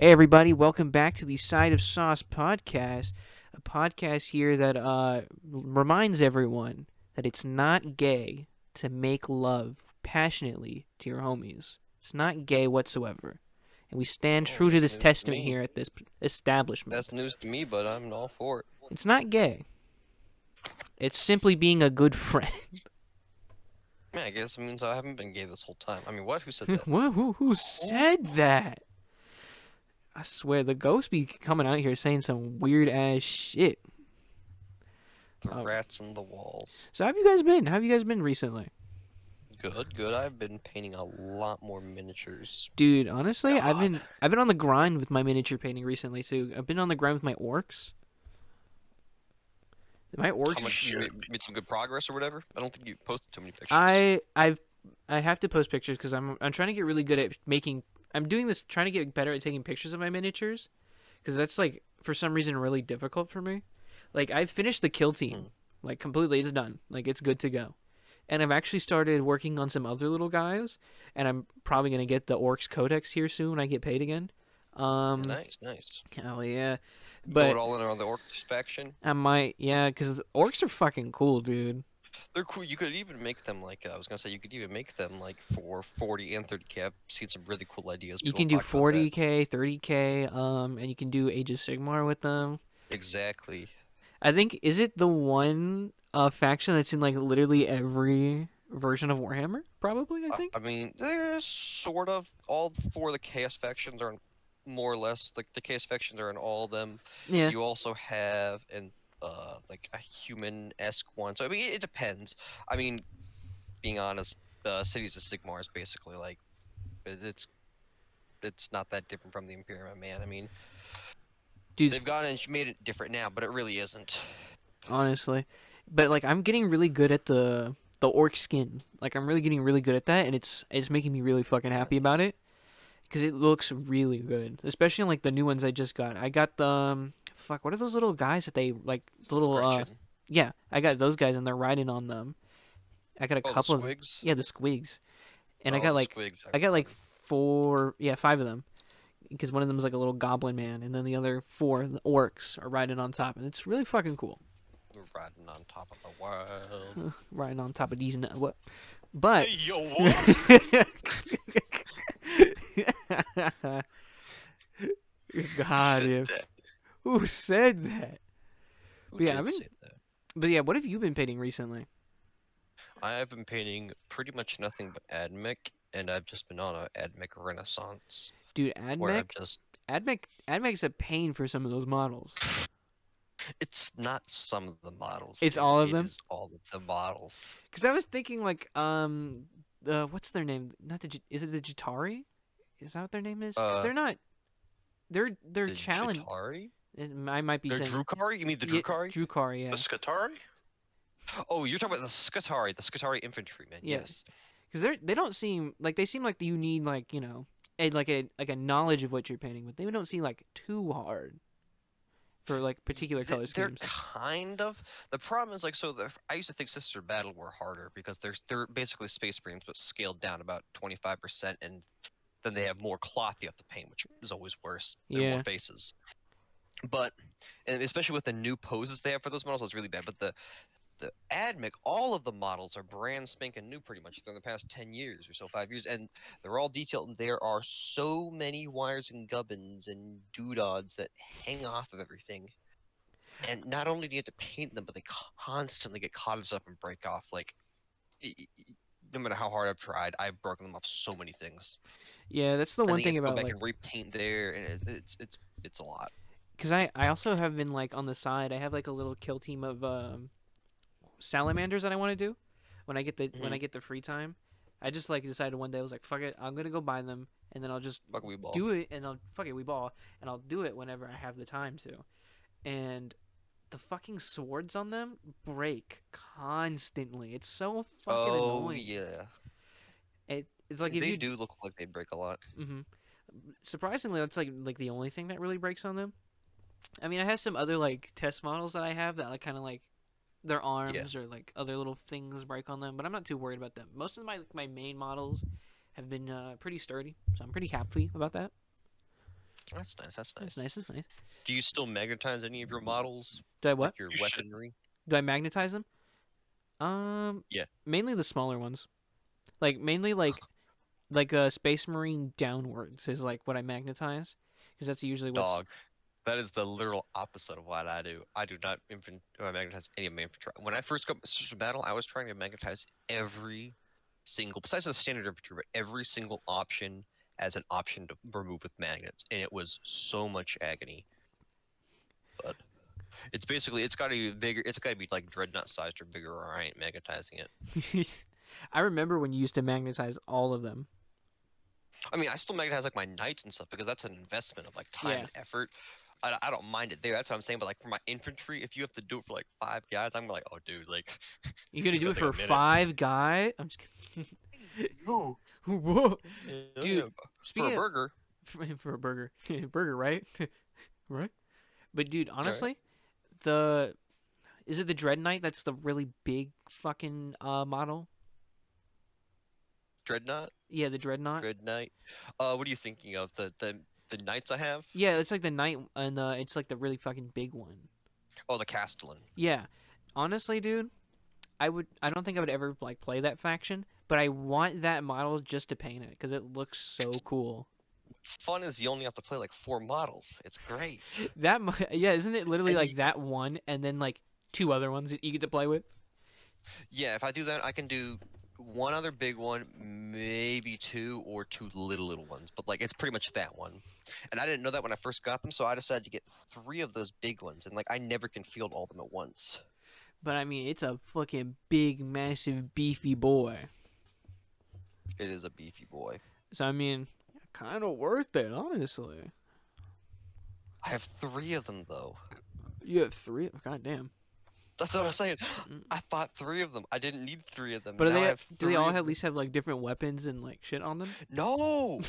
Hey everybody, welcome back to the Side of Sauce podcast, a podcast here that reminds everyone that it's not gay to make love passionately to your homies. It's not gay whatsoever. And we stand Oh, true to that's this news to testament me. here at this establishment. That's news to me, but I'm all for it. It's not gay. It's simply being a good friend. Yeah, I guess it means I haven't been gay this whole time. I mean, what? Who said that? What? Who said that? I swear, the ghost be coming out here saying some weird ass shit. The Oh. rats in the walls. So how have you guys been? How have you guys been recently? Good, good. I've been painting a lot more miniatures. Dude, honestly, I've God. been on the grind with my miniature painting recently too. I've been on the grind with my orcs. My How orcs. much you made some good progress or whatever? I don't think you posted too many pictures. I have to post pictures because I'm trying to get really good at making. I'm doing this trying to get better at taking pictures of my miniatures because that's like for some reason really difficult for me. Like I've finished the kill team, like completely. It's done. Like it's good to go. And I've actually started working on some other little guys, and I'm probably gonna get the Orcs Codex here soon when I get paid again. Nice, nice. Hell yeah! Go it But all in on the orc faction. I might, yeah, because the orcs are fucking cool, dude. They're cool. You could even make them like I was gonna say. You could even make them like for 40 and 30k. I've seen some really cool ideas. You People can do talk about that. 40k, 30k, and you can do Age of Sigmar with them. Exactly. I think is it the one faction that's in like literally every version of Warhammer? Probably, I think. I mean, there's sort of all four of the Chaos factions are more or less like the Chaos factions are in all of them. Yeah. You also have an like a human-esque one. So I mean, it depends. I mean, being honest, Cities of Sigmar is basically like it's not that different from the Imperium, man. I mean, Dude, they've gone and made it different now, but it really isn't. honestly, but like I'm getting really good at the orc skin. Like I'm really getting really good at that, and it's making me really fucking happy about it because it looks really good, especially on like the new ones I just got. I got the fuck. What are those little guys that they like? Little Christian. yeah, I got those guys and they're riding on them. I got a Oh, the couple of them. squigs. Yeah, the squigs, and Oh, the squigs I are got like fun. four, yeah, five of them because one of them is like a little goblin man, and then the other four the orcs are riding on top, and it's really fucking cool. We're riding on top of the world. Riding on top of these what, but. Hey, yo, what? God, Said if that. who said that? Who But yeah, did say that? what have you been painting recently? I have been painting pretty much nothing but Admech, and I've just been on a Admech renaissance Dude, where I've just AdMech's a pain for some of those models. it's not some of the models, It's dude. all of It them. is all of the models. Cause I was thinking like what's their name? Not is it the Jitari? Is that what their name is? Cause Uh, they're not. They're the challenge. Jitari? I might be The saying Drukari? You mean the yeah, Drukari? Drukari, The yeah, Skatari? Oh, you're talking about the Skatari infantrymen. yeah. Yes. Because they don't seem like they seem like you need like a knowledge of what you're painting, but they don't seem like too hard for like particular color They're schemes. kind of the problem is like so I used to think Sister Battle were harder because they're basically Space Marines but scaled down about 25%, and then they have more cloth you have to paint, which is always worse. They're more Yeah, faces, but and especially with the new poses they have for those models, it's really bad. But the Admic, all of the models are brand spanking new pretty much in the past 10 years or so, 5 years, and they're all detailed. And there are so many wires and gubbins and doodads that hang off of everything. And not only do you have to paint them, but they constantly get caught up and break off. Like, no matter how hard I've tried, I've broken them off so many things. yeah. That's the And one then you thing have to go about back like and repaint there, and it's a lot. because I also have been like on the side. I have like a little kill team of salamanders that I want to do when I get Mm-hmm. the free time. I just like decided one day I was like fuck it, I'm gonna go buy them and then I'll just Buckwheat ball. do it and I'll fuck it we ball and I'll do it whenever I have the time to. And the fucking swords on them break constantly. It's so fucking Oh annoying. yeah, It's like if they you do look like they break a lot. hmm surprisingly that's like the only thing that really breaks on them. I mean I have some other like test models that I have that like kind of like their Yeah. arms or like other little things break on them, but I'm not too worried about them. Most of my main models have been pretty sturdy, so I'm pretty happy about that. That's nice. That's That's nice. nice. That's nice. Do you still magnetize any of your models, Do I what? like your You should. weaponry? Do I magnetize them? Yeah. Mainly the smaller ones. Like mainly like a Space Marine downwards is like what I magnetize, because that's usually what's. Dog. That is the literal opposite of what I do. I do not magnetize any of my infantry. When I first got to battle, I was trying to magnetize every single, besides the standard infantry, but every single option as an option to remove with magnets, and it was so much agony. But it's basically it's got to be bigger. It's got to be like dreadnought sized or bigger, or I ain't magnetizing it. I remember when you used to magnetize all of them. I mean, I still magnetize like my knights and stuff because that's an investment of like time Yeah. and effort. I don't mind it there. That's what I'm saying. But like for my infantry, if you have to do it for like 5 guys, I'm like, oh dude, like You're gonna it's do gonna it take a for minute. 5 guys? I'm just kidding. No. Whoa, Yeah, dude. for Speaking a of burger. for a burger, burger, right? Right. But dude, Right. honestly, is it the Dread Knight that's the really big fucking model? Dreadnought, Yeah, the Dreadnought. Dreadknight. What are you thinking of? The knights I have? Yeah, it's like the knight, and it's like the really fucking big one. Oh, the Castellan. Yeah, honestly, dude, I don't think I would ever like play that faction, but I want that model just to paint it because it looks so cool. What's fun is you only have to play like 4 models. It's great. Yeah, isn't it literally And like that one, and then like 2 other ones that you get to play with? Yeah, if I do that, I can do one other big one, maybe 2 or 2 little ones. But like it's pretty much that one. And I didn't know that when I first got them, so I decided to get 3 of those big ones. And like I never can field all of them at once. But I mean, it's a fucking big, massive, beefy boy. It is a beefy boy. So I mean, kind of worth it, honestly. I have 3 of them though. You have 3. God damn. That's what I'm saying. I bought 3 of them. I didn't need 3 of them. But now I do have they 3 all of at them. least have like different weapons and like shit on them? No.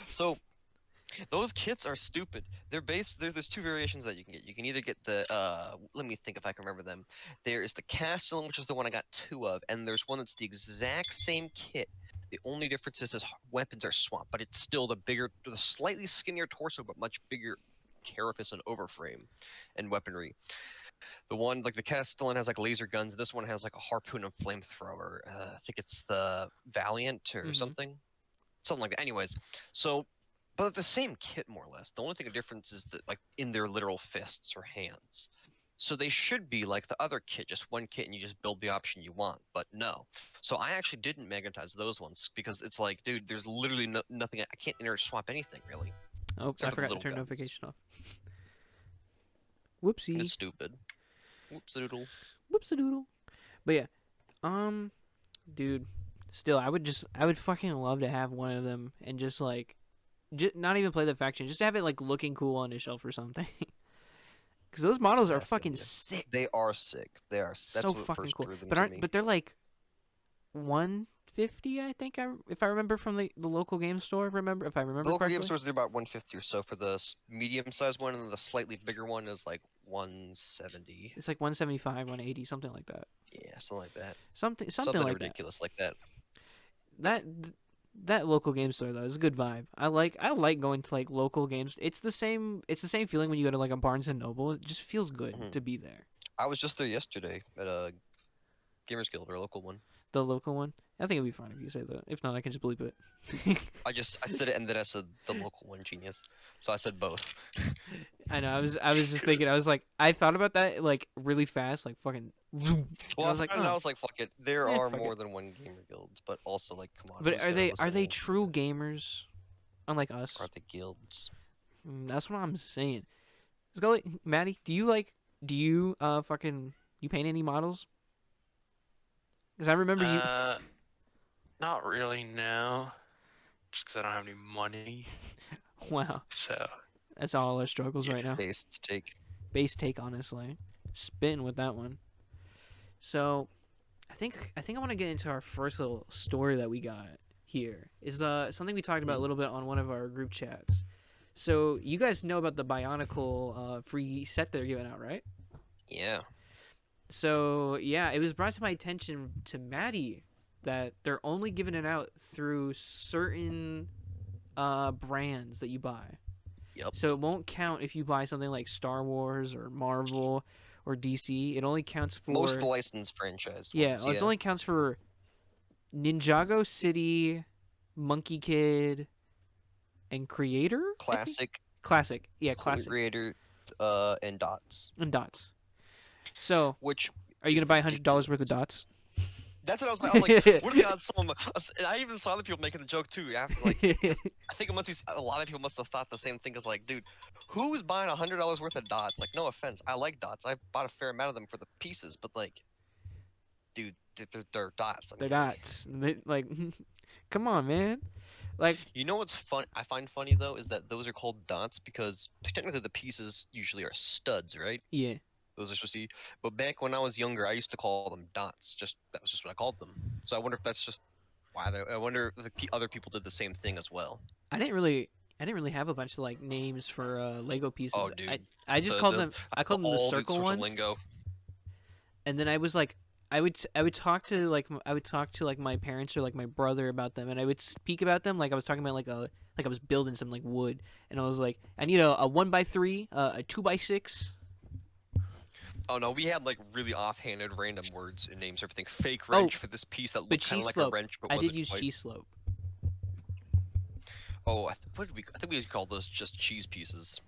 So those kits are stupid. There's 2 variations that you can get. You can either get the let me think if I can remember them. There is the Castellan, which is the one I got 2 of, and there's one that's the exact same kit. The only difference is his weapons are swapped, but it's still the slightly skinnier torso, but much bigger carapace and overframe and weaponry. The one like the Castellan has like laser guns. This one has like a harpoon and flamethrower. I think it's the Valiant or Mhm. something like that. Anyways, so but they're the same kit more or less. The only thing of difference is that like in their literal fists or hands. So they should be like the other kit, just one kit, and you just build the option you want. But no. So I actually didn't magnetize those ones because it's like, dude, there's literally nothing. I can't swap anything really. Oh, Except I for the forgot to little turn guns. notification off. Whoopsie. It's stupid. Whoops doodle. Whoopsie-doodle. But yeah, dude, still, I would fucking love to have one of them and just like, not even play the faction, just have it like looking cool on a shelf or something. Because those models are I feel fucking ya. sick. They are sick. They are. That's So what fucking first cool. drew them But to me. they're like 150, I think, if I remember from the local game store. If I remember The local correctly. game stores are about 150 or so for the medium-sized one, and then the slightly bigger one is like 170. It's like 175, 180, something like that. Yeah, something like that. Something Something like ridiculous like that. That local game store though is a good vibe. I like going to like local games. It's the same feeling when you go to like a Barnes and Noble. It just feels good Mhm. to be there. I was just there yesterday at a Gamers Guild, our local one. The local one. I think it'd be fine if you say that. If not, I can just bleep it. I said it and then I said the local one, genius. So I said both. I know. I was just thinking. I was like, I thought about that like really fast, like fucking. Zoom. Well, I was like, I was like, fuck it. There Yeah, are fuck more it. than one gamer guild, but also like, come on. But who's are gonna they listen? true gamers? Unlike us. Are they guilds? That's what I'm saying. Scully, Maddie, do you fucking you paint any models? Because I remember you. Not really, no. Just because I don't have any money. Wow, So, that's all our struggles right now. Based take. Base take, honestly, spin with that one. So, I think I want to get into our first little story that we got here. Is something we talked about a little bit on one of our group chats. So you guys know about the Bionicle free set they're giving out, right? Yeah. So yeah, it was brought to my attention to Maddie that they're only giving it out through certain brands that you buy. Yep. So it won't count if you buy something like Star Wars or Marvel or DC. It only counts Most of the for licensed franchise yeah. ones, It yeah. only counts for Ninjago City, Monkey Kid, and Creator. I think Classic, classic. Yeah, classic Creator, and Dots. and dots. So Which are you is gonna buy $100 worth of ridiculous. dots? That's what I was like. I was like, what are the odds someone? And I even saw other people making the joke too. After, like, because I think it must be a lot of people must have thought the same thing. As like, dude, who's buying $100 worth of dots? Like, no offense, I like dots. I bought a fair amount of them for the pieces, but like, dude, they're dots. I'm They're getting. dots. Like, come on, man. Like, You know what's fun? I find funny though is that those are called dots because technically the pieces usually are studs, right? yeah. Those are supposed to be. But back when I was younger, I used to call them dots. Just that was just what I called them. So I wonder if that's just why. I wonder if other people did the same thing as well. I didn't really. I didn't really have a bunch of like names for Lego pieces. Oh, dude, I just the called the them. I I know called them the all the circle sorts of ones. lingo. And then I was like, I would talk to like I would talk to like my parents or like my brother about them, and I would speak about them like I was talking about like I was building some like wood, and I was like, I need a 1x3, a 2x6. Oh no, we had like really offhanded random words and names. Everything fake Oh, wrench for this piece that but looked kind of cheese like a slope. wrench but I did wasn't use quite. cheese slope. Oh, what did we? I think we called those just cheese pieces.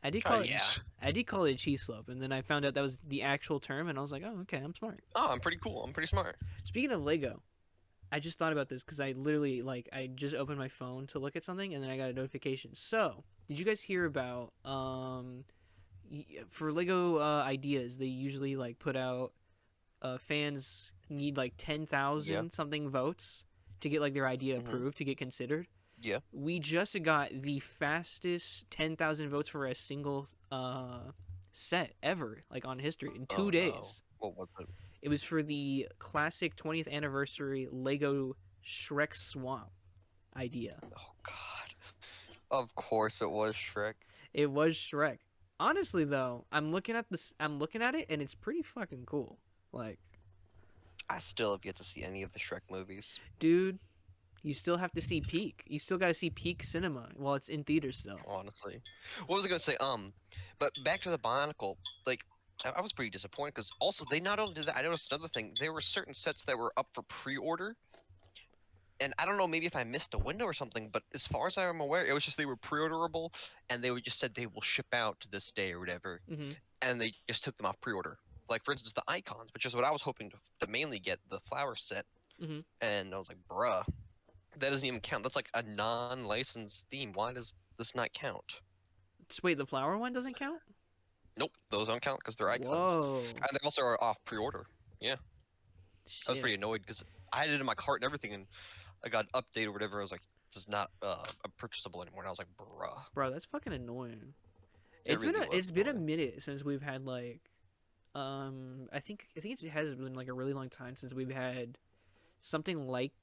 I did call it. Yeah. Cheese. I did call it cheese slope, and then I found out that was the actual term, and I was like, oh, okay, I'm smart. Oh, I'm pretty cool. I'm pretty smart. Speaking of Lego, I just thought about this because I literally like I just opened my phone to look at something, and then I got a notification. So, did you guys hear about for Lego ideas? They usually like put out fans need like 10,000 Yeah. something votes to get like their idea Mhm. approved to get considered. Yeah. We just got the fastest 10,000 votes for a single set ever, like on history in 2 days. No. What was it? It was for the classic 20th anniversary Lego Shrek Swamp idea. Oh God. Of course it was Shrek. It was Shrek. Honestly, though, I'm looking at this. I'm looking at it, and it's pretty fucking cool. Like, I still have yet to see any of the Shrek movies. dude, you still have to see Peak. You still got to see Peak Cinema while it's in theaters still. Honestly, what was I gonna say? But back to the Bionicle. Like, I was pretty disappointed because also they not only did that. I noticed another thing. There were certain sets that were up for pre-order, and I don't know, maybe if I missed a window or something. But as far as I'm aware, it was just they were pre-orderable, and they just said they will ship out to this day or whatever, Mm-hmm. and they just took them off pre-order. Like for instance, the icons, which is what I was hoping to mainly get, the flower set, Mhm. and I was like, bruh, that doesn't even count. That's like a non-licensed theme. Why does this not count? Just wait, the flower one doesn't count? Nope, those don't count because they're icons. Whoa. And they also are off pre-order. I was Shit. pretty annoyed because I had it in my cart and everything, and I got an update or whatever. I was like, this is not purchasable anymore. And I was like, bruh. Bro, that's fucking annoying. It It's really been a, was it's been a annoying. minute since we've had like I think it has been like a really long time since we've had something like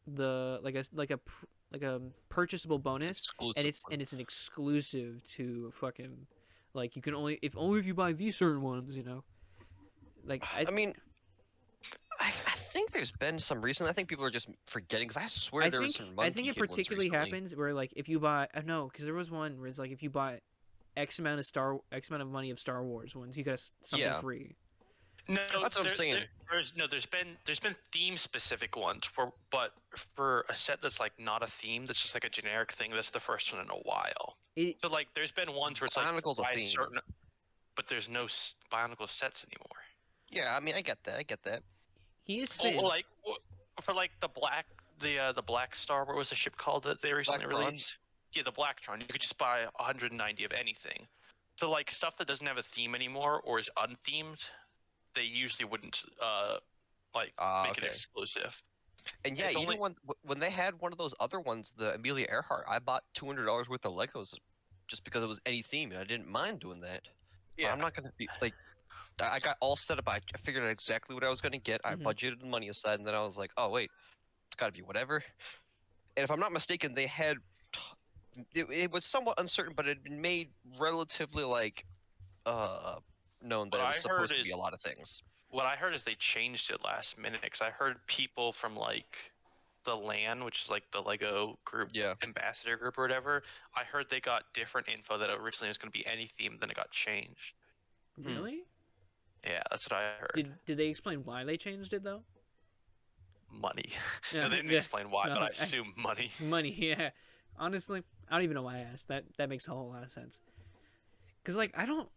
the like a purchasable bonus, Exclusive and it's one. an exclusive to fucking like you can only if you buy these certain ones, you know. Like I mean, I think there's been some recently. I think people are just forgetting because I swear there was some I Monkey think it Kid ones particularly recently. happens where like if you buy no, because there was one where it's like if you buy X amount of money of Star Wars ones, you got something Yeah. free. No, That's what I'm saying. there's been theme specific ones but for a set that's like not a theme, that's just like a generic thing. That's the first one in a while. It So like, there's been ones where it's like Bionicle's a buy theme. certain, but there's no Bionicle sets anymore. Yeah, I mean, I get that. I get that. he is Oh, spitting. like for like the Black Star, what was the ship called that they recently Blacktron? released? Yeah, the Blacktron. You could just buy 190 of anything. So like stuff that doesn't have a theme anymore or is unthemed, they usually wouldn't make it Okay. exclusive. And yeah, It's even only- when they had one of those other ones, the Amelia Earhart, I bought $200 worth of Legos just because it was any theme, and I didn't mind doing that. But Yeah. I'm not gonna be like, I got all set up. I figured out exactly what I was gonna get. I Mhm. budgeted the money aside, and then I was like, oh wait, it's gotta be whatever. And if I'm not mistaken, they had it was somewhat uncertain, but it had been made relatively like known that What it was I supposed heard to be is- a lot of things. What I heard is they changed it last minute, because I heard people from like the LAN, which is like the Lego group Yeah. ambassador group or whatever, I heard they got different info that originally was going to be any theme, then it got changed. Really? Yeah, that's what I heard. Did they explain why they changed it though? Money. Yeah, No, they didn't yeah. explain why, No, but I assume money. money. Yeah. Honestly, I don't even know why I asked. That makes a whole lot of sense. Cause like I don't.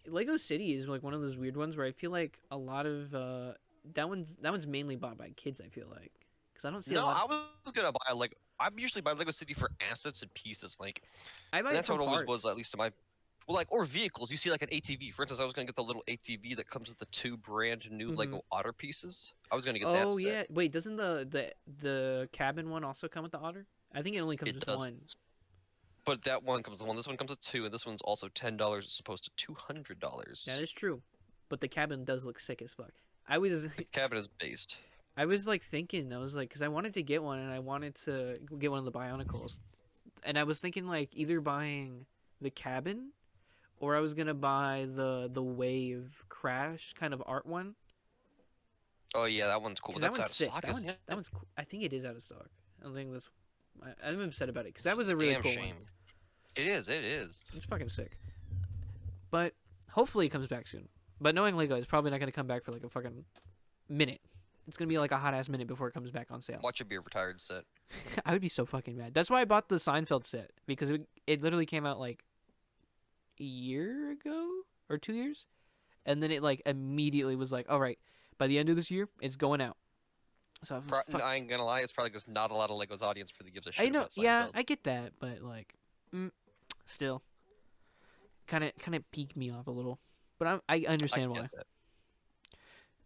Lego City is like one of those weird ones where I feel like a lot of that one's mainly bought by kids. I feel like because I don't see a No, lot. I was gonna buy like I usually buy Lego City for assets and pieces. Like I buy it that's for how it always was, parts. at least in my. Well, like or vehicles. You see, like an ATV. For instance, I was gonna get the little ATV that comes with the 2 brand new Mhm. Lego Otter pieces. I was gonna get that Oh set. yeah. Wait, doesn't the cabin one also come with the otter? I think it only comes It with does. one. But that one comes with one. This one comes with 2, and this one's also $10 as opposed to $200. That is true, but the cabin does look sick as fuck. I was The cabin is based. I was like thinking, I was like, because I wanted to get one and I wanted to get one of the Bionicles, and I was thinking like either buying the cabin or I was gonna buy the wave crash kind of art one Oh yeah, that one's cool. because But that that's one's out of sick. stock, That isn't one's it? that one's cool. I think it is out of stock. I don't think that's. I'm upset about it because that was a really Damn cool shame. one. It is. It is. It's fucking sick. But hopefully it comes back soon. But knowing Lego, it's probably not gonna come back for like a fucking minute. It's gonna be like a hot ass minute before it comes back on sale. Watch it be a retired set. I would be so fucking mad. That's why I bought the Seinfeld set because it literally came out like a year ago or 2 years, and then it like immediately was like, all right, by the end of this year, it's going out. So I ain't gonna lie, it's probably because not a lot of Lego's audience really gives a shit I know, about yeah, Seinfeld. I get that, but like, still, kind of peaked me off a little. But I understand get why. that.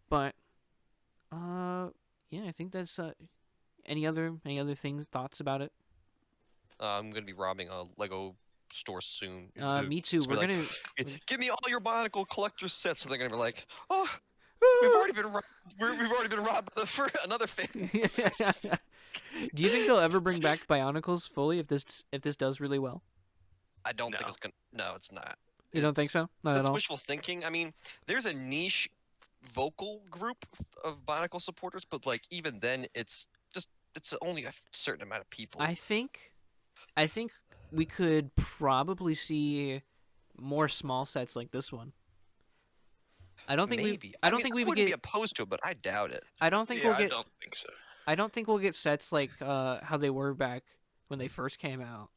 But yeah, I think that's any other things thoughts about it. I'm gonna be robbing a Lego store soon. Me too. It's We're like, gonna. give me all your Bionicle collector sets, and they're gonna be like, oh, we've already been robbed for another fan. Do you think they'll ever bring back Bionicles fully if this does really well? I don't think No. it's gonna. No, it's not. You don't think so? Not at That's all. wishful thinking. I mean, there's a niche vocal group of Bionicle supporters, but like even then, it's only a certain amount of people. I think we could probably see more small sets like this one. I don't think Maybe. I don't mean, think we I would wouldn't get. be opposed to it, but I doubt it. I don't think Yeah, we'll I get. don't think so. I don't think we'll get sets like how they were back when they first came out.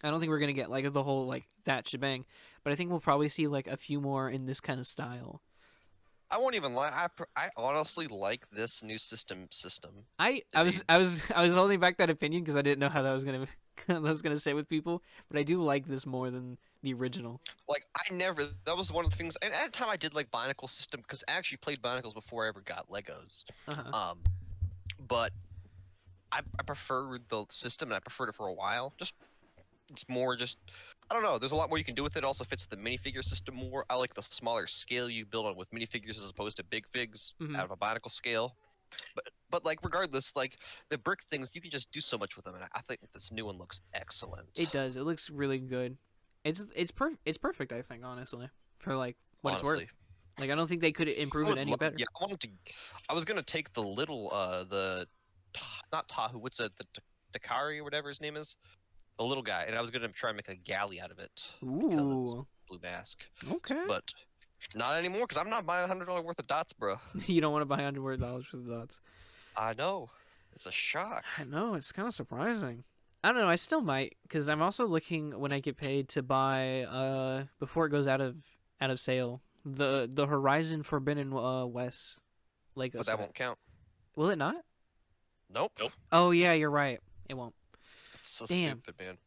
I don't think we're gonna get like the whole like that shebang, but I think we'll probably see like a few more in this kind of style. I won't even lie. I honestly like this new system. I was holding back that opinion because I didn't know how that was gonna say with people, but I do like this more than the original. Like I never. That was one of the things. And at the time, I did like Bionicle system because I actually played Bionicles before I ever got Legos. Uh-huh. But I prefer the system, and I preferred it for a while. It's more just. I don't know. There's a lot more you can do with it. It also fits the minifigure system more. I like the smaller scale you build on with minifigures as opposed to big figs Mhm. out of a Bionicle scale. But like regardless, like the brick things, you can just do so much with them, and I think this new one looks excellent. It does. It looks really good. It's perfect. I think honestly for like what it's Honestly. worth. Like I don't think they could improve I it would any love- better. Yeah, I was gonna take the little not Tahu. What's it? The Dakari or whatever his name is. The little guy, and I was gonna try and make a galley out of it because it's Ooh. blue mask. Okay. But not anymore because I'm not buying $100 worth of dots, bro. You don't want to buy $100 for the dots. I know. It's a shock. I know, it's kind of surprising. I don't know, I still might cuz I'm also looking when I get paid to buy before it goes out of sale, the Horizon Forbidden West Lego But set. that won't count. Will it not? Nope. Oh yeah, you're right. It won't. It's so Damn. stupid, man.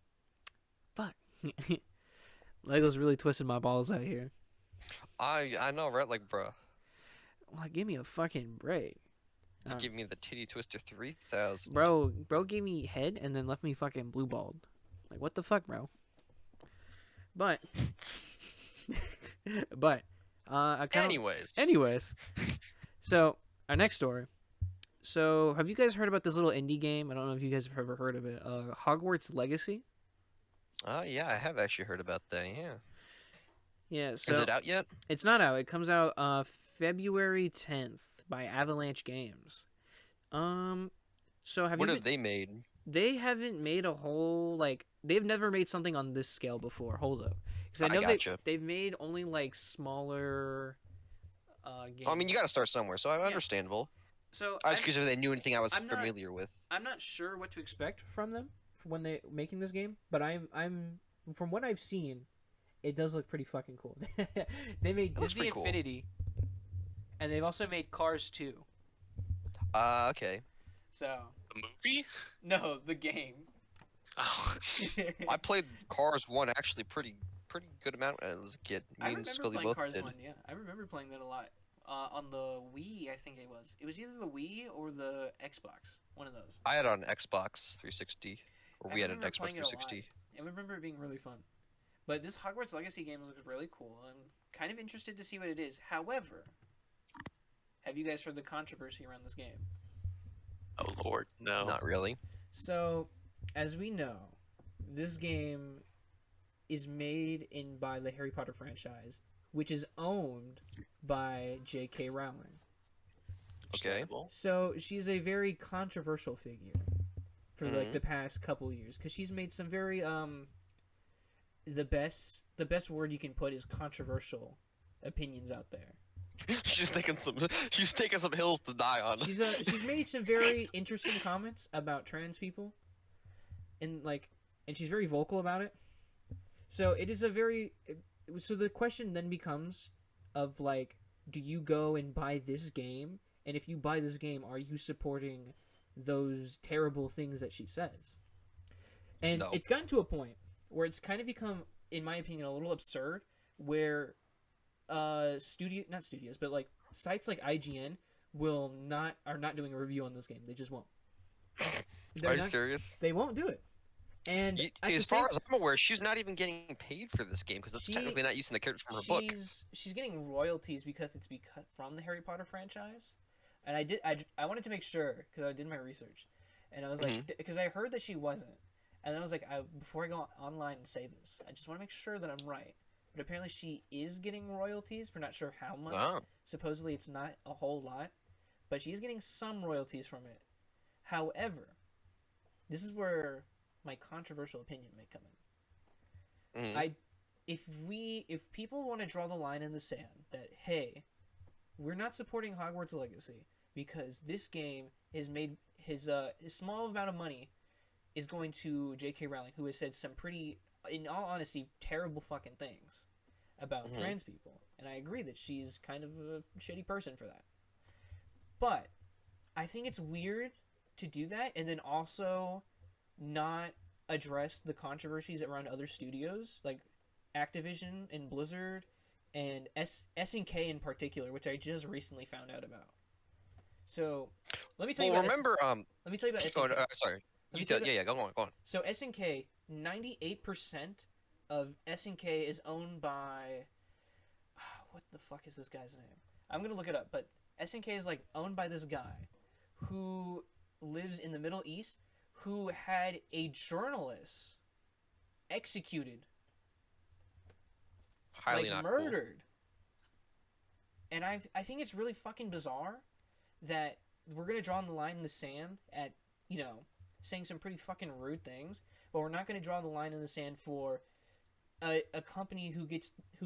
Fuck. Lego's really twisted my balls out here. I know, right? Like, bro, Like, give me a fucking break. you give me the Titty Twister 3000. Bro gave me head and then left me fucking blue balled. Like, what the fuck, bro? But I kind of Anyways, so our next story. So, have you guys heard about this little indie game? I don't know if you guys have ever heard of it. Hogwarts Legacy. yeah, I have actually heard about that. Yeah. Yeah. So Is it out yet? it's not out. It comes out February 10th by Avalanche Games. So have you What been? have they made? They haven't made a whole like they've never made something on this scale before. Hold up, because I I know gotcha. they've made only like smaller I mean, games. you got to start somewhere, so Yeah. understandable. So I was curious if they knew anything I was I'm not familiar with. I'm not sure what to expect from them when they making this game, but I'm from what I've seen, it does look pretty fucking cool. They made It looks Disney pretty cool. Infinity, and they've also made Cars 2. Okay. So The movie? no, the game. Oh. I played Cars 1 actually pretty good amount as a kid. I Me and remember Scully playing both Cars did. 1. Yeah, I remember playing that a lot. On the Wii, I think it was. It was either the Wii or the Xbox. One of those. I had it on Xbox 360, or I we had an remember Xbox playing it a lot. 360. I remember it being really fun. But this Hogwarts Legacy game looks really cool. I'm kind of interested to see what it is. However, have you guys heard the controversy around this game? Oh lord, no. Not really. So, as we know, this game is made in by the Harry Potter franchise, which is owned by J.K. Rowling. Okay. Understandable. So she's a very controversial figure for like Mhm. the past couple years because she's made some very the best word you can put is controversial opinions out there. she's taking some hills to die on. She's made some very interesting comments about trans people, and she's very vocal about it. So it is a very so the question then becomes of like, do you go and buy this game? And if you buy this game, are you supporting those terrible things that she says? And No. it's gotten to a point where it's kind of become, in my opinion, a little absurd where not studios, but like sites like IGN are not doing a review on this game. They just won't. Are you serious? They won't do it. And As far as I'm aware, she's not even getting paid for this game because it's She- technically not using the characters from her book. she's getting royalties because it's from the Harry Potter franchise. And I wanted to make sure because I did my research, and I was like, because I heard that she wasn't, and then I was like, before I go online and say this, I just want to make sure that I'm right. But apparently she is getting royalties. We're not sure how much. Oh. Supposedly it's not a whole lot, but she's getting some royalties from it. However, this is where my controversial opinion may come in. Mhm. If people want to draw the line in the sand that hey, we're not supporting Hogwarts Legacy because this game is made his small amount of money is going to J.K. Rowling, who has said some pretty, in all honesty, terrible fucking things about trans people, and I agree that she's kind of a shitty person for that. But I think it's weird to do that and then also not address the controversies around other studios like Activision and Blizzard and SNK in particular, which I just recently found out about. So, let me tell you about remember, let me tell you about SNK. sorry. Let me You tell tell, you yeah, go on. So SNK, 98% of SNK is owned by what the fuck is this guy's name? I'm gonna look it up, but SNK is like owned by this guy who lives in the Middle East who had a journalist executed, Highly not cool. murdered. And I think it's really fucking bizarre that we're gonna draw the line in the sand at saying some pretty fucking rude things, but we're not gonna draw the line in the sand for a company who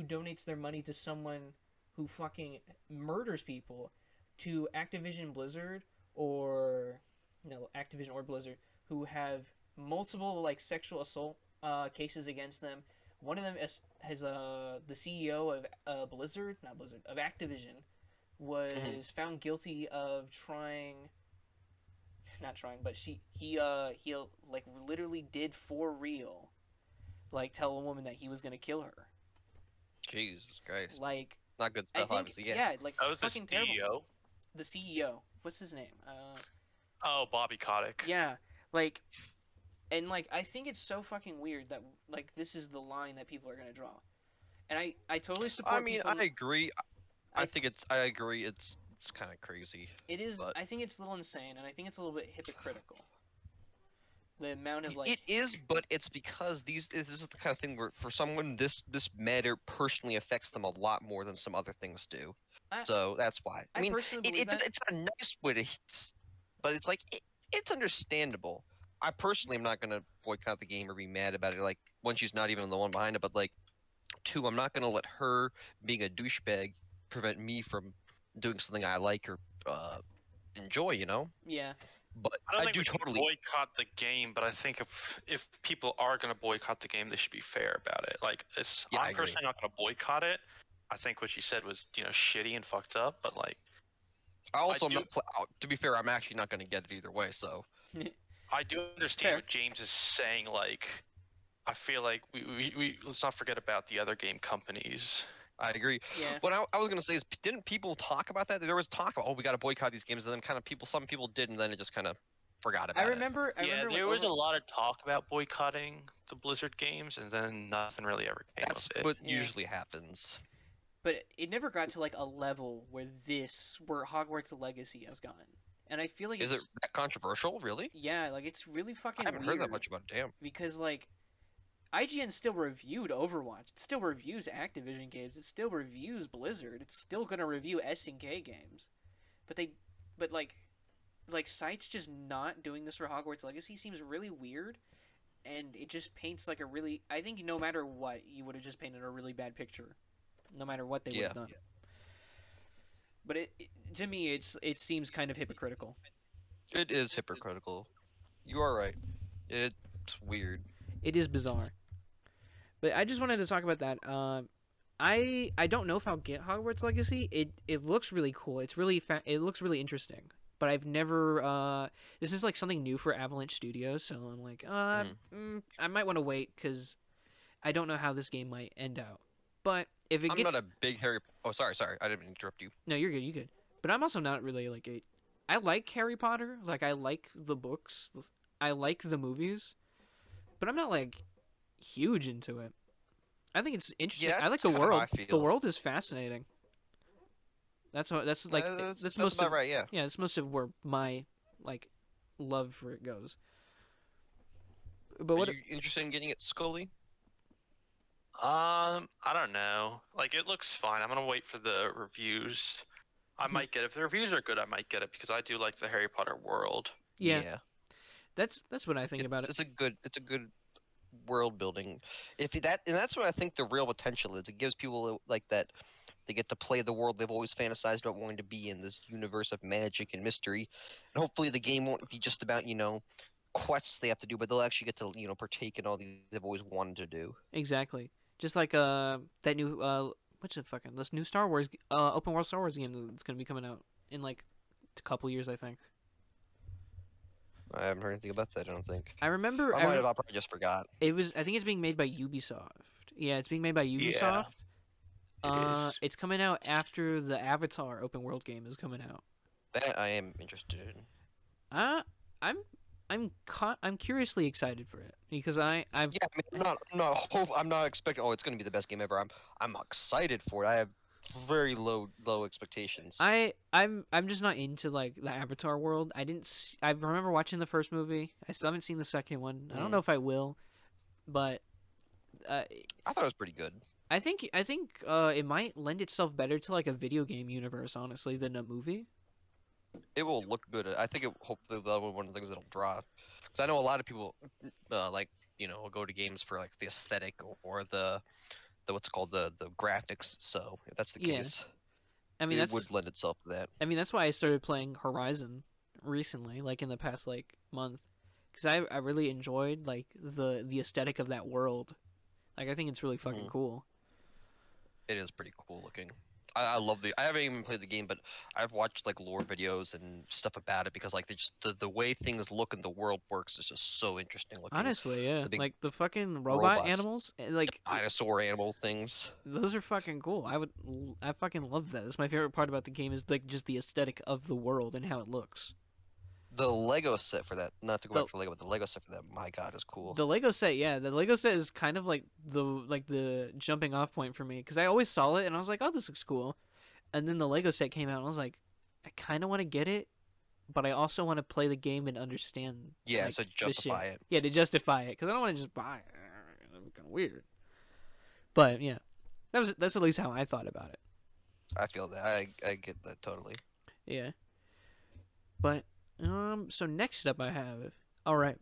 donates their money to someone who fucking murders people to Activision Blizzard or Activision or Blizzard who have multiple like sexual assault cases against them. One of them has the CEO of of Activision was found guilty of he like literally did for real like tell a woman that he was gonna kill her. Jesus Christ. Like Not good I stuff, think obviously. Yeah. like That was the fucking terrible. CEO. The CEO, what's his name? Oh, Bobby Kotick. Yeah, like, and like I think it's so fucking weird that like this is the line that people are gonna draw, and I totally support. I mean, people, I agree. I I agree. It's kind of crazy. It is. but- I think it's a little insane, and I think it's a little bit hypocritical. The amount of like It is, but it's because this is the kind of thing where for someone this matter personally affects them a lot more than some other things do. I- So that's why. I mean, personally believe that. it's a nice way to but it's like it's understandable. I personally am not gonna boycott the game or be mad about it. Like one, she's not even the one behind it, but like two, I'm not gonna let her being a douchebag prevent me from doing something I like or enjoy. You know. Yeah. But I don't I think do we can totally. boycott the game, but I think if people are going to boycott the game, they should be fair about it. Like, Yeah, I I'm agree. personally not going to boycott it. I think what she said was, shitty and fucked up. But like, I also am do, not. To be fair, I'm actually not gonna get it either way. So I do understand Fair. what James is saying. Like, I feel like we let's not forget about the other game companies. I agree. Yeah. What I was gonna say is, didn't people talk about that? There was talk about, oh, we got to boycott these games, and then kind of some people did, and then it just kind of forgot about I it. remember. I Yeah, remember there when was a lot of talk about boycotting the Blizzard games, and then nothing really ever came That's of it. what Yeah. usually happens. but it never got to like a level where Hogwarts Legacy has gone, and I feel like Is it that controversial? Really? yeah, like it's really fucking I haven't weird heard that much about it. Damn. because like IGN still reviewed Overwatch, it still reviews Activision games, it still reviews Blizzard, it's still gonna review SNK games, but like sites just not doing this for Hogwarts Legacy seems really weird, and it just paints like a really, I think no matter what you would have just painted a really bad picture, no matter what they would have done. But to me it seems kind of hypocritical. It is hypocritical. You are right. It's weird. It is bizarre. But I just wanted to talk about that. I don't know if I'll get Hogwarts Legacy. It looks really cool. It looks really interesting. But I've never. This is like something new for Avalanche Studios, so I'm like, I might want to wait because I don't know how this game might end out. But if it I'm gets, not a big Harry. Oh, sorry. I didn't mean to interrupt you. no, you're good, you good. But I'm also not really like a. I like Harry Potter. Like I like the books. I like the movies. But I'm not like huge into it. I think it's interesting. Yeah, I like that's the kinda how world. I The feel. world is fascinating. That's what. That's like. That's most about of. right. Yeah. Yeah, that's most of where my like love for it goes. But Are what? you interested in getting it, Scully? I don't know. Like, it looks fine. I'm gonna wait for the reviews. I might get it. If the reviews are good, I might get it because I do like the Harry Potter world. Yeah, that's what I think about it. It's a good world building. If that and that's what I think the real potential is. It gives people like that. They get to play the world they've always fantasized about wanting to be in, this universe of magic and mystery. And hopefully the game won't be just about, quests they have to do, but they'll actually get to, partake in all these they've always wanted to do. Exactly. Just like that new what's it fucking this new Star Wars open world Star Wars game that's gonna be coming out in like a couple years, I think. I haven't heard anything about that, I don't think. I remember. I probably just forgot. It was. I think it's being made by Ubisoft. Yeah, it's being made by Ubisoft. It is. It's coming out after the Avatar open world game is coming out. That I am interested in. I'm I'm curiously excited for it because I've Yeah, I mean, I'm not expecting. Oh, it's going to be the best game ever. I'm excited for it. I have very low expectations. I'm just not into like the Avatar world. I remember watching the first movie. I still haven't seen the second one. I don't know if I will, but I thought it was pretty good. I think it might lend itself better to like a video game universe, honestly, than a movie. It will look good. I think hopefully that'll be one of the things that'll draw. Because I know a lot of people, will go to games for like the aesthetic or the what's called the graphics. So if that's the Yeah. case, I mean, it would lend itself to that. I mean, that's why I started playing Horizon recently, like in the past like month, because I really enjoyed like the aesthetic of that world. Like I think it's really fucking cool. It is pretty cool looking. I love I haven't even played the game, but I've watched like lore videos and stuff about it because like the way things look and the world works is just so interesting looking. Honestly, yeah, big like the fucking robot robots. animals, like Dinosaur animal things. those are fucking cool. I fucking love that. That's my favorite part about the game is like just the aesthetic of the world and how it looks. The Lego set for that, not to go back to Lego, but the Lego set for that, my god, is cool. The Lego set, yeah, the Lego set is kind of like the jumping off point for me because I always saw it and I was like, oh, this looks cool, and then the Lego set came out and I was like, I kind of want to get it, but I also want to play the game and understand. Yeah, like, so the justify shit. it. Yeah, to justify it because I don't want to just buy it. That'd be kind of weird. But yeah, that's at least how I thought about it. I feel that. I get that totally. Yeah, but So next up I have. All right.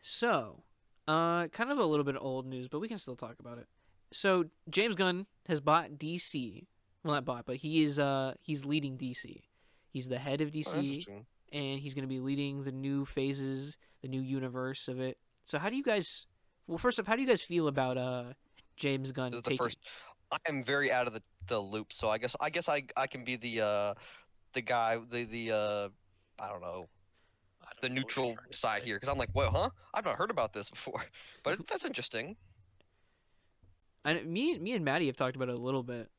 So, kind of a little bit of old news, but we can still talk about it. So James Gunn has bought DC. Well, not bought, but he's leading DC. He's the head of Oh, DC, interesting. and he's going to be leading the new phases, the new universe of it. So how do you guys? Well, first off, how do you guys feel about James Gunn This is the taking? first. I am very out of the loop, so I can be the guy I don't know, I don't the know what you're neutral trying to side say. here because I'm like, well, huh? I've not heard about this before, but that's interesting. Me and Maddie have talked about it a little bit.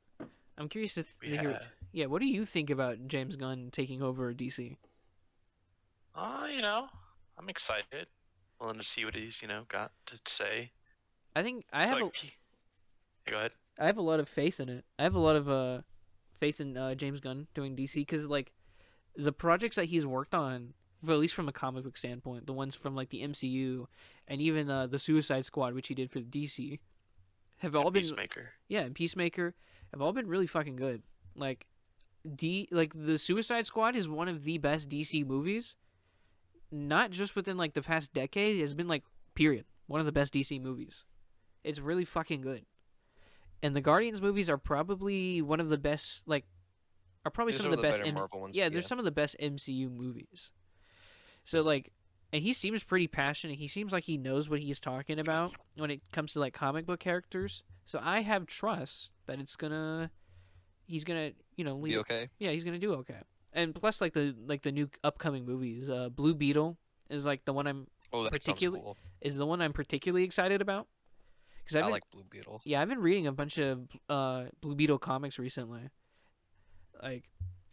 I'm curious to We hear. have. Yeah, what do you think about James Gunn taking over DC? I'm excited. Willing to see what he's, got to say. I think It's like, yeah, go ahead. I have a lot of faith in it. I have a lot of faith in James Gunn doing DC because like the projects that he's worked on, at least from a comic book standpoint, the ones from like the MCU and even the Suicide Squad, which he did for DC, have all been Peacemaker. and Peacemaker have all been really fucking good. Like the Suicide Squad is one of the best DC movies, not just within like the past decade. It has been like period one of the best DC movies. It's really fucking good. And the Guardians movies are probably one of the best. Like, are probably These some are of the the best. better Marvel ones. Yeah, they're some of the best MCU movies. So like, and he seems pretty passionate. He seems like he knows what he's talking about when it comes to like comic book characters. So I have trust that he's gonna lead Be it. okay. Yeah, he's gonna do okay. And plus, like the new upcoming movies, Blue Beetle is like the one I'm Oh, that sounds particularly cool. particularly excited about. Because I like Blue Beetle. yeah, I've been reading a bunch of Blue Beetle comics recently. Like,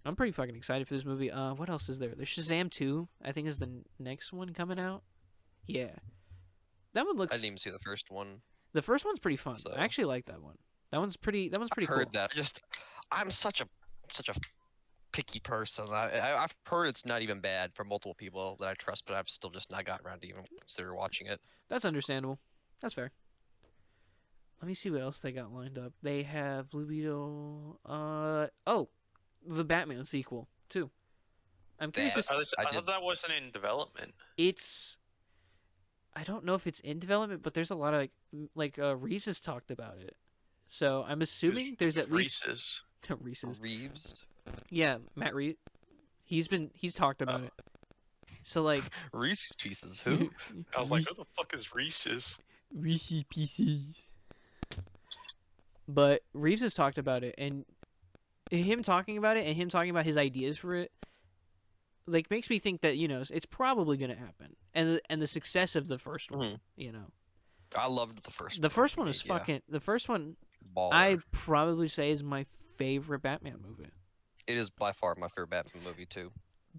I'm pretty fucking excited for this movie. What else is there? There's Shazam 2, I think is the next one coming out. Yeah. That one I looks didn't even see the first one. The first one's pretty fun. So- I actually like that one. That one's pretty I've cool. heard that. I'm such a picky person. I've heard it's not even bad for multiple people that I trust, but I've still just not gotten around to even consider watching it. That's understandable. That's fair. Let me see what else they got lined up. They have Blue Beetle. The Batman sequel too. I'm curious. That- I thought that wasn't in development. It's. I don't know if it's in development, but there's a lot of Reeves has talked about it. So I'm assuming there's at least Reese's. Reese's. Reeves. Yeah, Matt Reeves. He's talked about it. So like Reese's Pieces. Who? I was like, who the fuck is Reese's? Reese's Pieces. But Reeves has talked about it, and him talking about it and him talking about his ideas for it, like makes me think that it's probably gonna happen, and the success of the first one, I loved the first. the first one to is me, yeah. fucking. The first one Baller. I probably say is my favorite Batman movie. It is by far my favorite Batman movie too.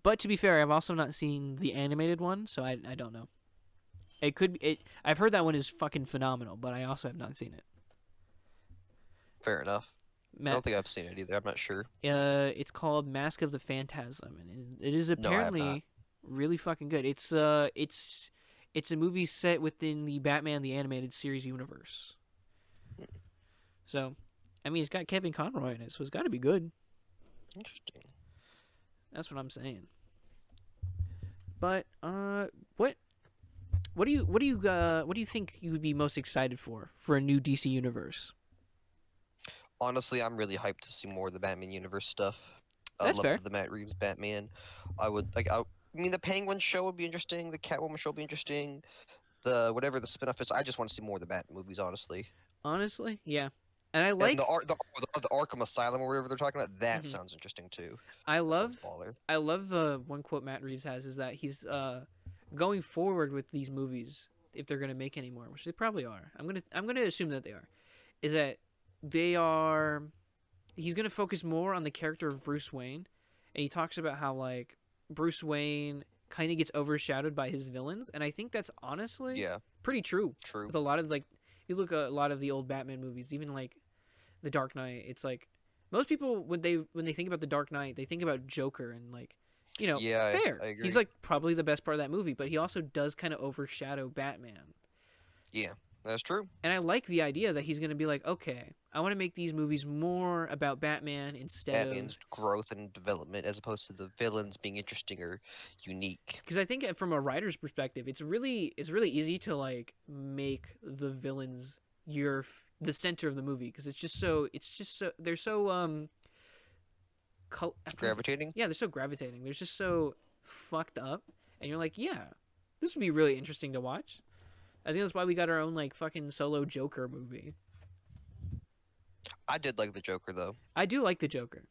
But to be fair, I've also not seen the animated one, so I don't know. It could be. I've heard that one is fucking phenomenal, but I also have not seen it. Fair enough. I Matt, don't think I've seen it either. I'm not sure. it's called Mask of the Phantasm, and it is No, I have not. apparently really fucking good. It's a movie set within the Batman the Animated Series universe. So, I mean, it's got Kevin Conroy in it, so it's got to be good. Interesting. That's what I'm saying. But what do you think you would be most excited for a new DC universe? Honestly, I'm really hyped to see more of the Batman universe stuff. I That's love fair. the Matt Reeves Batman. I mean, the Penguin show would be interesting. The Catwoman show would be interesting. Whatever the spin-off is, I just want to see more of the Bat movies, honestly. Honestly, yeah. And I And like the Arkham Asylum or whatever they're talking about. That Mhm. sounds interesting too. I That love sounds baller. I love the one quote Matt Reeves has is that he's going forward with these movies, if they're gonna make any more, which they probably are. I'm gonna assume that they are. Is that he's gonna focus more on the character of Bruce Wayne, and he talks about how like Bruce Wayne kind of gets overshadowed by hhis villains, and I think that's honestly Yeah, pretty true. true. With a lot of you look at a lot of the old Batman movies, even like The Dark Knight, it's like most people when they think about The Dark Knight, they think about Joker and Yeah, fair. I agree. He's like probably the best part of that movie, but he also does kind of overshadow Batman. Yeah. That's true. And I like the idea that he's going to be like, okay, I want to make these movies more about Batman instead Batman's of... growth and development as opposed to the villains being interesting or unique. Because I think from a writer's perspective, it's really easy to like make the villains the center of the movie, because it's just so they're so Gravitating? yeah, they're so gravitating. They're just so fucked up, and you're like, yeah, this would be really interesting to watch. I think that's why we got our own like fucking solo Joker movie. I did like the Joker though. I do like the Joker.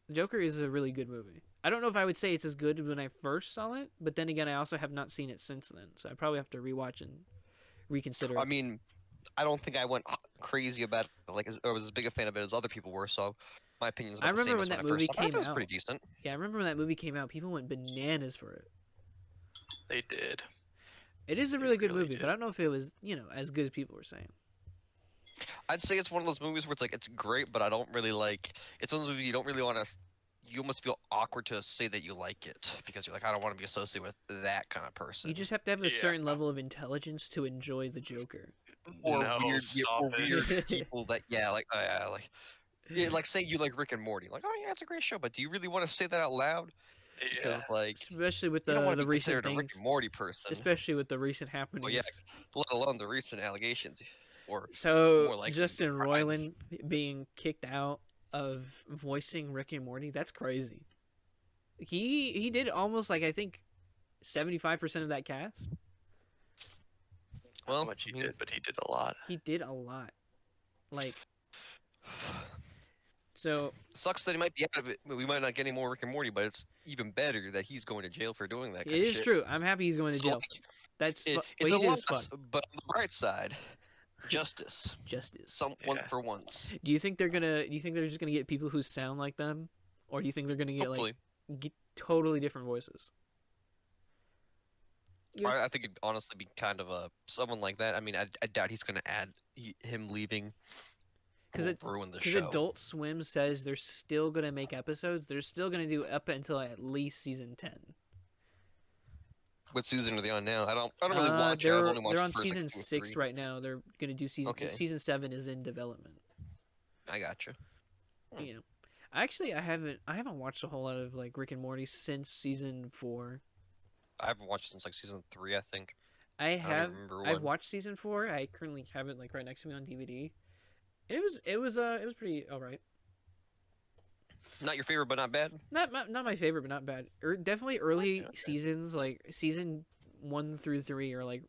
The Joker is a really good movie. I don't know if I would say it's as good when I first saw it, but then again, I also have not seen it since then, so I probably have to rewatch and reconsider. I mean, I don't think I went crazy about it, like I was as big a fan of it as other people were. So my opinion is about I the same remember as when when that I movie first saw it. I came thought it was out. pretty decent. Yeah, I remember when that movie came out, people went bananas for it. They did. It is a They really good really movie, did. but I don't know if it was, as good as people were saying. I'd say it's one of those movies where it's like it's great, but I don't really like. It's one of those movies you don't really want to. You almost feel awkward to say that you like it because you're like, I don't want to be associated with that kind of person. You just have to have a Yeah. certain level of intelligence to enjoy the Joker. Or No, stop it. weird people that like say you like Rick and Morty, like, oh yeah, it's a great show, but do you really want to say that out loud? So Yeah. it's like Especially with you don't want the to be recent considered a Rick things. and Morty person, Especially with the recent happenings. let alone the recent allegations or So more like Justin crimes. Roiland being kicked out of voicing Rick and Morty, that's crazy. He did almost like I think 75% of that cast. Well, Well, how much he I mean, did, but he did a lot. He did a lot. Like so sucks that he might be out of it. We might not get any more Rick and Morty, but it's even better that he's going to jail for doing that. it Kind of is shit. true. I'm happy he's going to So, jail. like, That's It, what it's he a did is loss, fun. but on the bright side, justice. Justice. Someone Yeah. for once. Do you think they're just gonna get people who sound like them, or do you think they're gonna get Hopefully. get totally different voices? Yeah. I think it'd honestly be kind of someone like that. I mean, I doubt he's going to add him leaving. Because Will ruin the because show. Adult Swim says they're still gonna make episodes. They're still gonna do up until at least season 10. What season are they on now? I don't really watch it. I've They're only watched they're the on first, like, season 2 or 6 3. right now. They're gonna do Okay. season 7 is in development. I gotcha. You know, actually, I haven't watched a whole lot of like Rick and Morty since season 4. I haven't watched since like season 3, I think. I don't have. remember I've when. watched season 4. I currently have it like right next to me on DVD. It was pretty alright. Not your favorite, but not bad. Not my favorite, but not bad. Definitely early Okay. seasons, like season 1 through 3, are like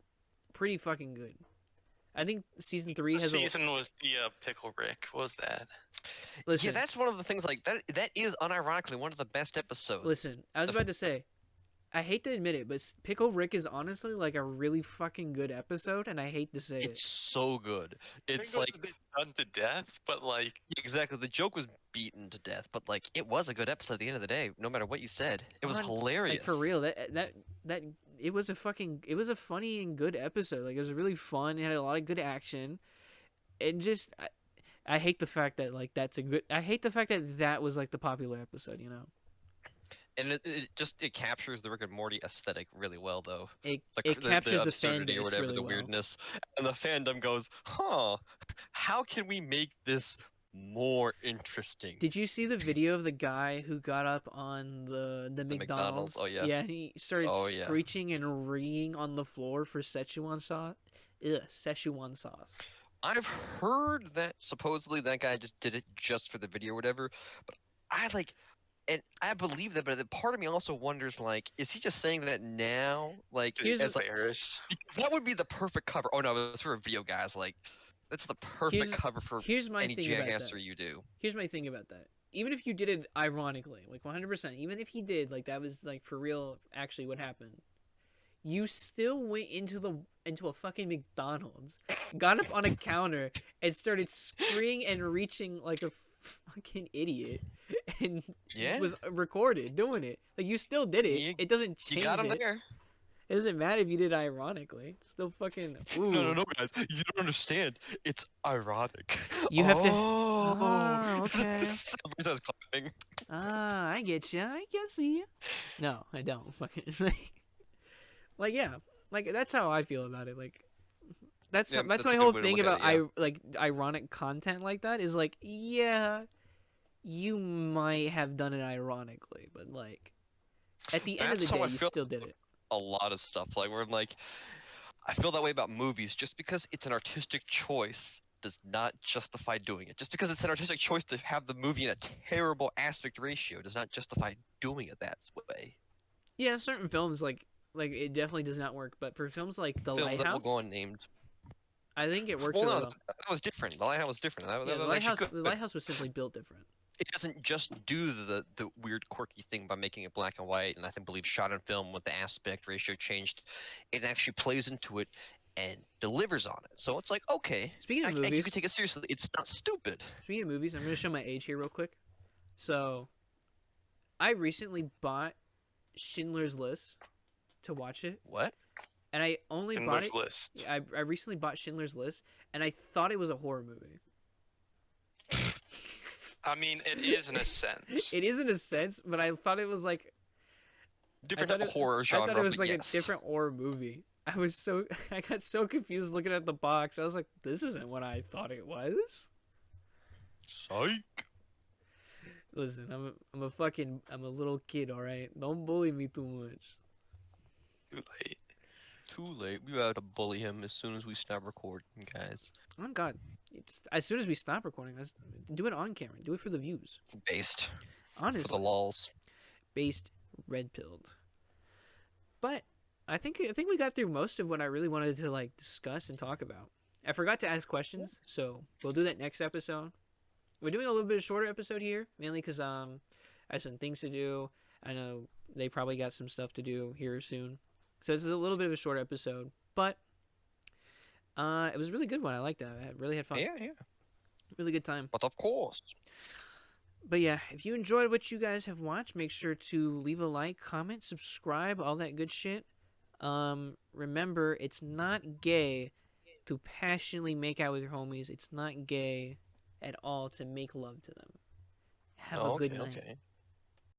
pretty fucking good. I think season 3 The has season was the Pickle Rick. What was that? listen. Yeah, that's one of the things. Like that is unironically one of the best episodes. Listen, I was about to say, I hate to admit it, but Pickle Rick is honestly like a really fucking good episode, and I hate to say It's it. so good. It's Ringo's like a bit done to death, but like exactly the joke was beaten to death, but like it was a good episode at the end of the day. No matter what you said, it was On- hilarious. Like for real, that it was a funny and good episode. Like it was really fun. It had a lot of good action, and just I hate the fact that like that's a good. I hate the fact that that was like the popular episode. You know, And it captures the Rick and Morty aesthetic really well, though. it Like captures the fan absurdity or base whatever, really the well. weirdness, and the fandom goes, "Huh? How can we make this more interesting?" Did you see the video of the guy who got up on the McDonald's? McDonald's? Oh, yeah. Yeah, and he started Oh, yeah. screeching and reeing on the floor for Szechuan sauce. Ugh, Szechuan sauce. I've heard that supposedly that guy just did it just for the video or whatever, but and I believe that, but part of me also wonders, like, is he just saying that now? Like, Here's as, the- like, that would be the perfect cover. Oh no, it's for a video, guys. Like, that's the perfect cover for Here's my any thing about that. jackassery you do. Here's my thing about that. Even if you did it ironically, like 100%, even if he did, like that was like for real, actually what happened, you still went into a fucking McDonald's, got up on a counter, and started screaming and reaching like a fucking idiot, and Yeah. was recorded doing it. Like you still did it. You- It doesn't change You got him it. there. It doesn't matter if you did it ironically. It's still fucking. Ooh. No, guys. You don't understand. It's ironic. You have to- Oh, Oh, okay. Somebody starts clapping. Ah, I get you. I can see you. No, I don't. Fucking like yeah, like that's how I feel about it. Like that's Yeah, that's that's a my good whole way to thing look at about it, yeah. like ironic content like that is like, yeah, you might have done it ironically, but like at the end of the That's how day, I you feel still did it. a lot of stuff. Like where I'm like, I feel that way about movies. Just because it's an artistic choice does not justify doing it. Just because it's an artistic choice to have the movie in a terrible aspect ratio does not justify doing it that way. Yeah, certain films like it definitely does not work, but for films like The Films that will go Lighthouse, unnamed. I think it works Well, really no, well. that was different. The Lighthouse was different. Yeah, That was actually good. The Lighthouse was simply built different. It doesn't just do the weird quirky thing by making it black and white, and I think believe shot in film with the aspect ratio changed. It actually plays into it and delivers on it. So it's like, okay, Speaking of you can movies, take it seriously. It's not stupid. I'm gonna show my age here real quick. So, I recently bought Schindler's List to watch it, What? and I only bought Schindler's it. List. I recently bought Schindler's List, and I thought it was a horror movie. I mean, it is in a sense. It is in a sense, but I thought it was like Different type of horror I genre, thought it was but like yes. a different horror movie. I got so confused looking at the box. I was like, this isn't what I thought it was. Psych. Listen, I'm a little kid, all right? Don't bully me too much. Too late. Too late. We have to bully him as soon as we stop recording, guys. Oh God! As soon as we stop recording, let's do it on camera. Do it for the views. Based. For the Honestly, lols. based red pilled. But I think we got through most of what I really wanted to like discuss and talk about. I forgot to ask questions, so we'll do that next episode. We're doing a little bit of shorter episode here, mainly because I have some things to do. I know they probably got some stuff to do here soon, so it's a little bit of a short episode. But it was a really good one. I liked that. I really had fun. Yeah. Really good time. But of course. But yeah, if you enjoyed what you guys have watched, make sure to leave a like, comment, subscribe, all that good shit. Remember, it's not gay to passionately make out with your homies. It's not gay at all to make love to them. Have a good night. Okay.